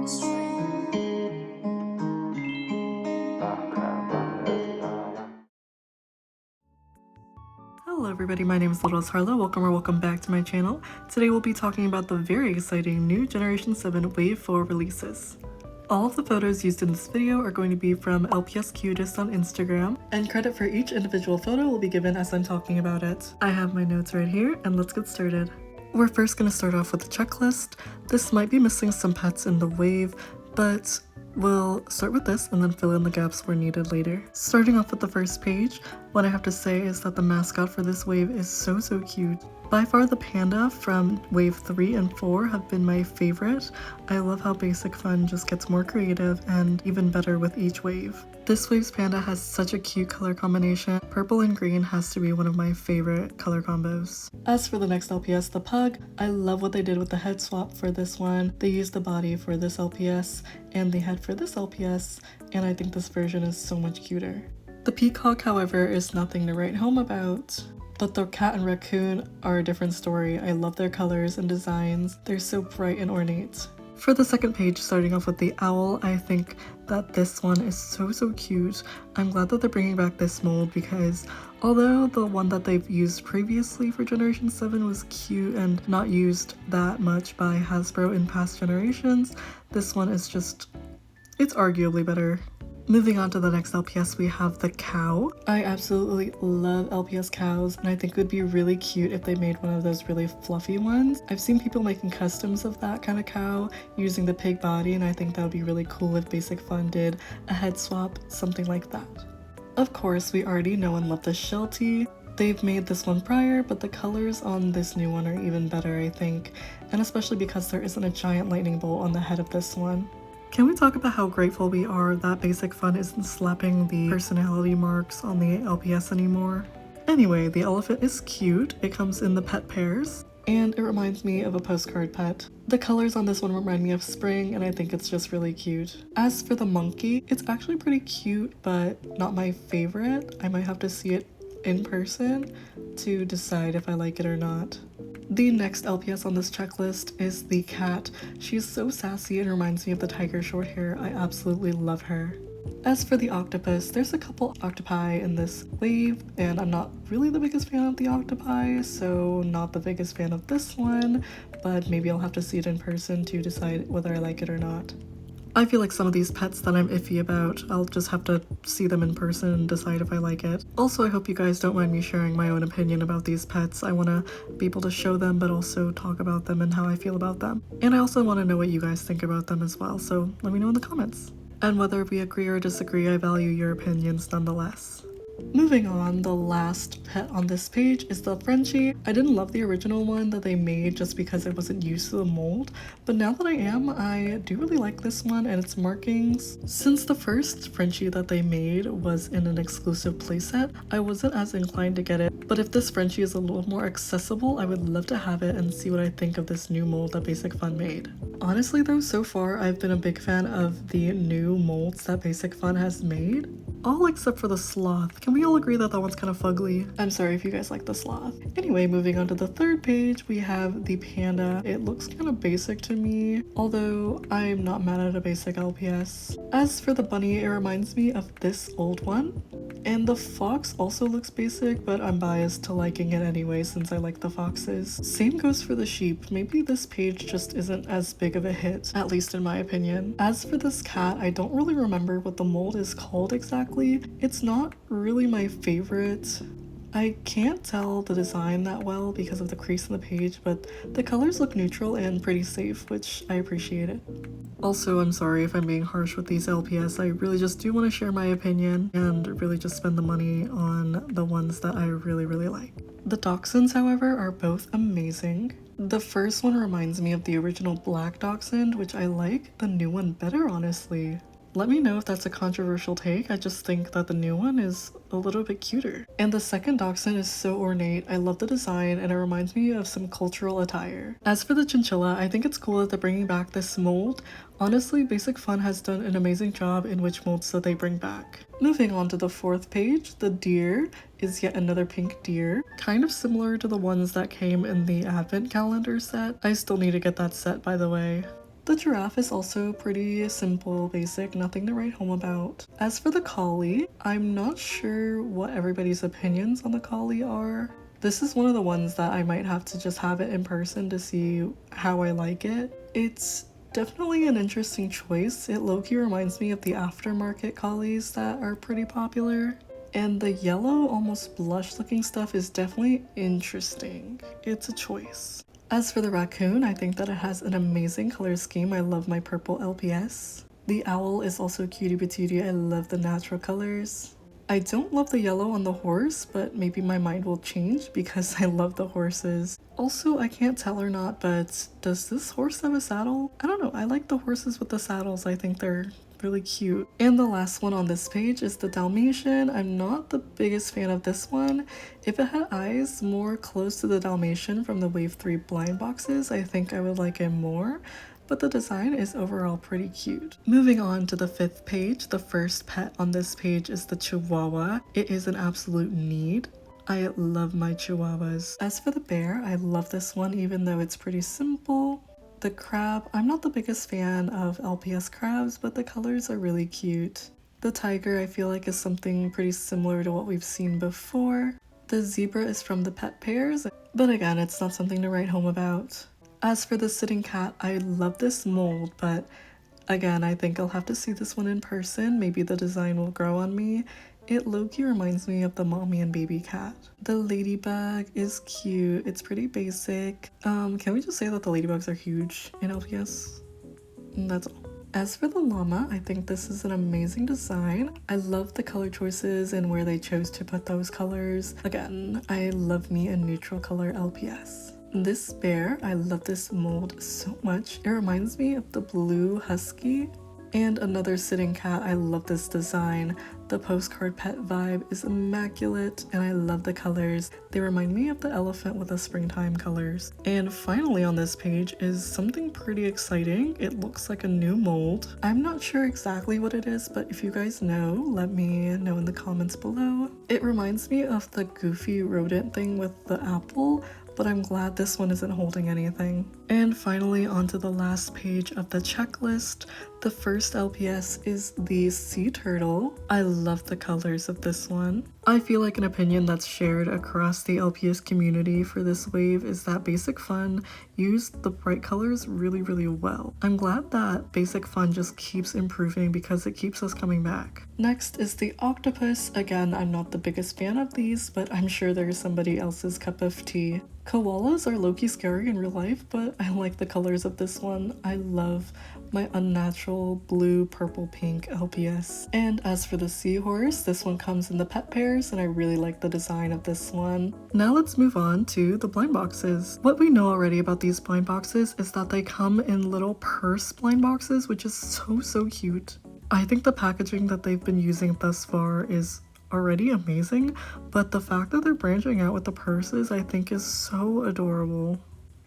Hello everybody, my name is Littlest Harlow. Welcome back to my channel. Today we'll be talking about the very exciting new Generation 7 Wave 4 releases. All of the photos used in this video are going to be from LPS G7 on Instagram, and credit for each individual photo will be given as I'm talking about it. I have my notes right here, and let's get started. We're first going to start off with the checklist. This might be missing some pets in the wave, but we'll start with this and then fill in the gaps where needed later. Starting off with the first page, what I have to say is that the mascot for this wave is so cute. By far the panda from wave 3 and 4 have been my favorite. I love how Basic Fun just gets more creative and even better with each wave. This wave's panda has such a cute color combination. Purple and green has to be one of my favorite color combos. As for the next LPS, the pug, I love what they did with the head swap for this one. They used the body for this LPS and the head for this LPS, and I think this version is so much cuter. The peacock, however, is nothing to write home about. But the cat and raccoon are a different story. I love their colors and designs. They're so bright and ornate. For the second page, starting off with the owl, I think that this one is so cute. I'm glad that they're bringing back this mold because although the one that they've used previously for Generation 7 was cute and not used that much by Hasbro in past generations, this one is just, it's arguably better. Moving on to the next LPS, we have the cow. I absolutely love LPS cows, and I think it would be really cute if they made one of those really fluffy ones. I've seen people making customs of that kind of cow using the pig body, and I think that would be really cool if Basic Fun did a head swap, something like that. Of course, we already know and love the Sheltie. They've made this one prior, but the colors on this new one are even better, I think, and especially because there isn't a giant lightning bolt on the head of this one. Can we talk about how grateful we are that Basic Fun isn't slapping the personality marks on the LPS anymore? Anyway, the elephant is cute. It comes in the pet pairs, and it reminds me of a postcard pet. The colors on this one remind me of spring, and I think it's just really cute. As for the monkey, it's actually pretty cute, but not my favorite. I might have to see it in person to decide if I like it or not. The next LPS on this checklist is the cat. She's so sassy and reminds me of the tiger short hair. I absolutely love her. As for the octopus, there's a couple octopi in this wave, and I'm not really the biggest fan of the octopi, so not the biggest fan of this one, but maybe I'll have to see it in person to decide whether I like it or not. I feel like some of these pets that I'm iffy about, I'll just have to see them in person and decide if I like it. Also, I hope you guys don't mind me sharing my own opinion about these pets. I want to be able to show them, but also talk about them and how I feel about them. And I also want to know what you guys think about them as well, so let me know in the comments. And whether we agree or disagree, I value your opinions nonetheless. Moving on, the last pet on this page is the Frenchie. I didn't love the original one that they made just because I wasn't used to the mold, but now that I am, I do really like this one and its markings. Since the first Frenchie that they made was in an exclusive playset, I wasn't as inclined to get it, but if this Frenchie is a little more accessible, I would love to have it and see what I think of this new mold that Basic Fun made. Honestly though, so far I've been a big fan of the new molds that Basic Fun has made. All except for the sloth. Can we all agree that that one's kind of fugly? I'm sorry if you guys like the sloth. Anyway, moving on to the third page, we have the panda. It looks kind of basic to me, although I'm not mad at a basic LPS. As for the bunny, it reminds me of this old one. And the fox also looks basic, but I'm biased to liking it anyway since I like the foxes. Same goes for the sheep. Maybe this page just isn't as big of a hit, at least in my opinion. As for this cat, I don't really remember what the mold is called exactly. It's not really my favorite. I can't tell the design that well because of the crease in the page, but the colors look neutral and pretty safe, which I appreciate it. Also, I'm sorry if I'm being harsh with these LPS. I really just do want to share my opinion and really just spend the money on the ones that I really like. The dachshunds, however, are both amazing. The first one reminds me of the original black dachshund, which I like the new one better, honestly. Let me know if that's a controversial take. I just think that the new one is a little bit cuter. And the second dachshund is so ornate. I love the design and it reminds me of some cultural attire. As for the chinchilla, I think it's cool that they're bringing back this mold. Honestly, Basic Fun has done an amazing job in which molds that they bring back. Moving on to the fourth page, the deer is yet another pink deer, kind of similar to the ones that came in the advent calendar set. I still need to get that set, by the way. The giraffe is also pretty simple, basic, nothing to write home about. As for the collie, I'm not sure what everybody's opinions on the collie are. This is one of the ones that I might have to just have it in person to see how I like it. It's definitely an interesting choice. It low-key reminds me of the aftermarket collies that are pretty popular. And the yellow, almost blush looking stuff is definitely interesting. It's a choice. As for the raccoon, I think that it has an amazing color scheme. I love my purple LPS. The owl is also cutie patootie. I love the natural colors. I don't love the yellow on the horse, but maybe my mind will change because I love the horses. Also, I can't tell or not, but does this horse have a saddle? I don't know. I like the horses with the saddles. I think they're really cute. And the last one on this page is the Dalmatian. I'm not the biggest fan of this one. If it had eyes more close to the Dalmatian from the Wave 3 blind boxes, I think I would like it more, but the design is overall pretty cute. Moving on to the 5th page, the first pet on this page is the Chihuahua. It is an absolute need. I love my Chihuahuas. As for the bear, I love this one even though it's pretty simple. The crab, I'm not the biggest fan of LPS crabs, but the colors are really cute. The tiger I feel like is something pretty similar to what we've seen before. The zebra is from the pet pairs, but again, it's not something to write home about. As for the sitting cat, I love this mold, but again, I think I'll have to see this one in person. Maybe the design will grow on me. It low-key reminds me of the mommy and baby cat. The ladybug is cute. It's pretty basic. Can we just say that the ladybugs are huge in LPS? That's all. As for the llama, I think this is an amazing design. I love the color choices and where they chose to put those colors. Again, I love me a neutral color LPS. This bear, I love this mold so much. It reminds me of the blue husky. And another sitting cat, I love this design. The postcard pet vibe is immaculate and I love the colors. They remind me of the elephant with the springtime colors. And finally on this page is something pretty exciting. It looks like a new mold. I'm not sure exactly what it is, but if you guys know, let me know in the comments below. It reminds me of the goofy rodent thing with the apple, but I'm glad this one isn't holding anything. And finally, onto the last page of the checklist. The first LPS is the sea turtle. I love the colors of this one. I feel like an opinion that's shared across the LPS community for this wave is that Basic Fun used the bright colors really, really well. I'm glad that Basic Fun just keeps improving because it keeps us coming back. Next is the octopus. Again, I'm not the biggest fan of these, but I'm sure there's somebody else's cup of tea. Koalas are low-key scary in real life, but I like the colors of this one. I love my unnatural blue, purple, pink LPS. And as for the seahorse, this one comes in the pet pairs and I really like the design of this one. Now let's move on to the blind boxes. What we know already about these blind boxes is that they come in little purse blind boxes, which is so cute. I think the packaging that they've been using thus far is already amazing, but the fact that they're branching out with the purses I think is so adorable.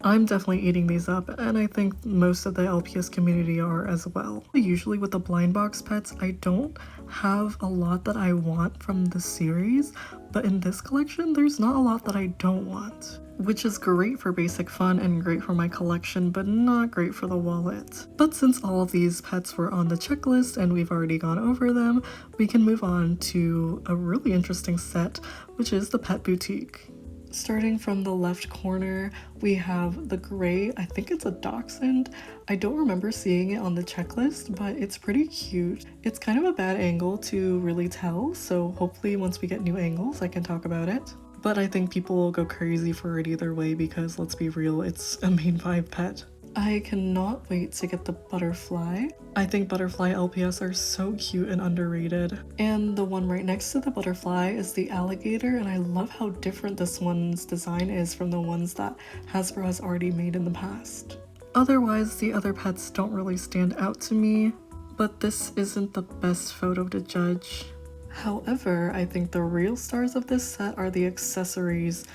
I'm definitely eating these up, and I think most of the LPS community are as well. Usually with the blind box pets, I don't have a lot that I want from the series, but in this collection, there's not a lot that I don't want, which is great for Basic Fun and great for my collection, but not great for the wallet. But since all of these pets were on the checklist and we've already gone over them, we can move on to a really interesting set, which is the Pet Boutique. Starting from the left corner, we have the gray, I think it's a dachshund. I don't remember seeing it on the checklist, but it's pretty cute. It's kind of a bad angle to really tell, so hopefully once we get new angles, I can talk about it. But I think people will go crazy for it either way because let's be real, it's a main vibe pet. I cannot wait to get the butterfly. I think butterfly LPS are so cute and underrated. And the one right next to the butterfly is the alligator, and I love how different this one's design is from the ones that Hasbro has already made in the past. Otherwise, the other pets don't really stand out to me, but this isn't the best photo to judge. However, I think the real stars of this set are the accessories.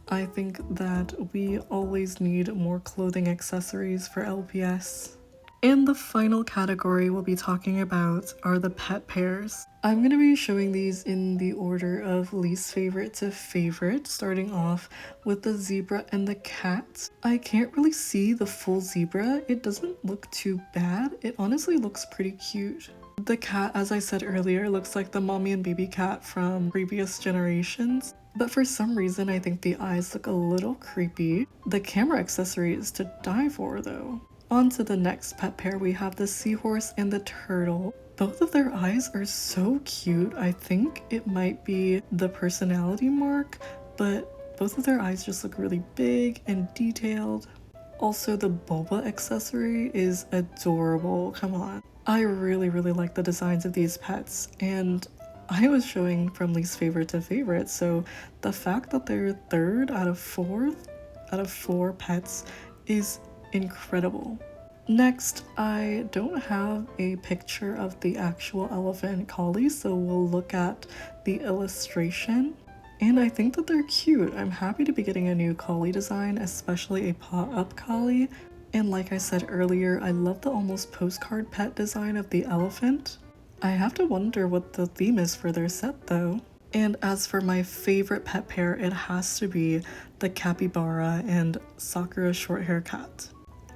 I think that we always need more clothing accessories for LPS. And the final category we'll be talking about are the pet pairs. I'm going to be showing these in the order of least favorite to favorite, starting off with the zebra and the cat. I can't really see the full zebra. It doesn't look too bad. It honestly looks pretty cute. The cat, as I said earlier, looks like the mommy and baby cat from previous generations. But for some reason, I think the eyes look a little creepy. The camera accessory is to die for, though. On to the next pet pair, we have the seahorse and the turtle. Both of their eyes are so cute. I think it might be the personality mark, but both of their eyes just look really big and detailed. Also, the boba accessory is adorable. Come on. I really like the designs of these pets, and I was showing from least favorite to favorite, so the fact that they're third out of four pets is incredible. Next, I don't have a picture of the actual elephant collie, so we'll look at the illustration. And I think that they're cute. I'm happy to be getting a new collie design, especially a paw-up collie. And like I said earlier, I love the almost postcard pet design of the elephant. I have to wonder what the theme is for their set though. And as for my favorite pet pair, it has to be the capybara and Sakura's short hair cat.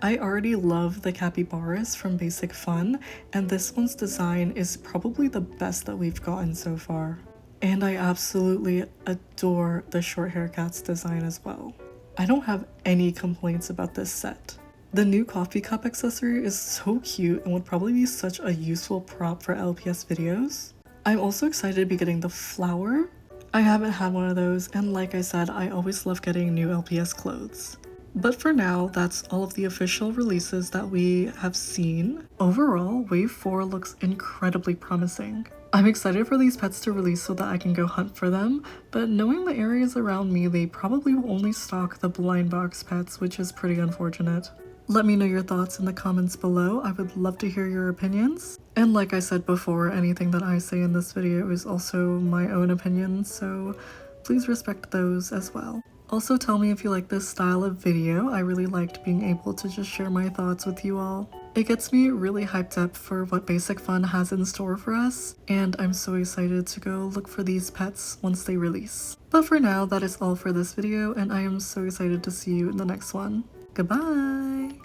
I already love the capybaras from Basic Fun, and this one's design is probably the best that we've gotten so far. And I absolutely adore the short hair cat's design as well. I don't have any complaints about this set. The new coffee cup accessory is so cute and would probably be such a useful prop for LPS videos. I'm also excited to be getting the flower. I haven't had one of those, and like I said, I always love getting new LPS clothes. But for now, that's all of the official releases that we have seen. Overall, Wave 4 looks incredibly promising. I'm excited for these pets to release so that I can go hunt for them, but knowing the areas around me, they probably will only stock the blind box pets, which is pretty unfortunate. Let me know your thoughts in the comments below. I would love to hear your opinions. And like I said before, anything that I say in this video is also my own opinion, so please respect those as well. Also tell me if you like this style of video. I really liked being able to just share my thoughts with you all. It gets me really hyped up for what Basic Fun has in store for us, and I'm so excited to go look for these pets once they release. But for now, that is all for this video, and I am so excited to see you in the next one. Goodbye!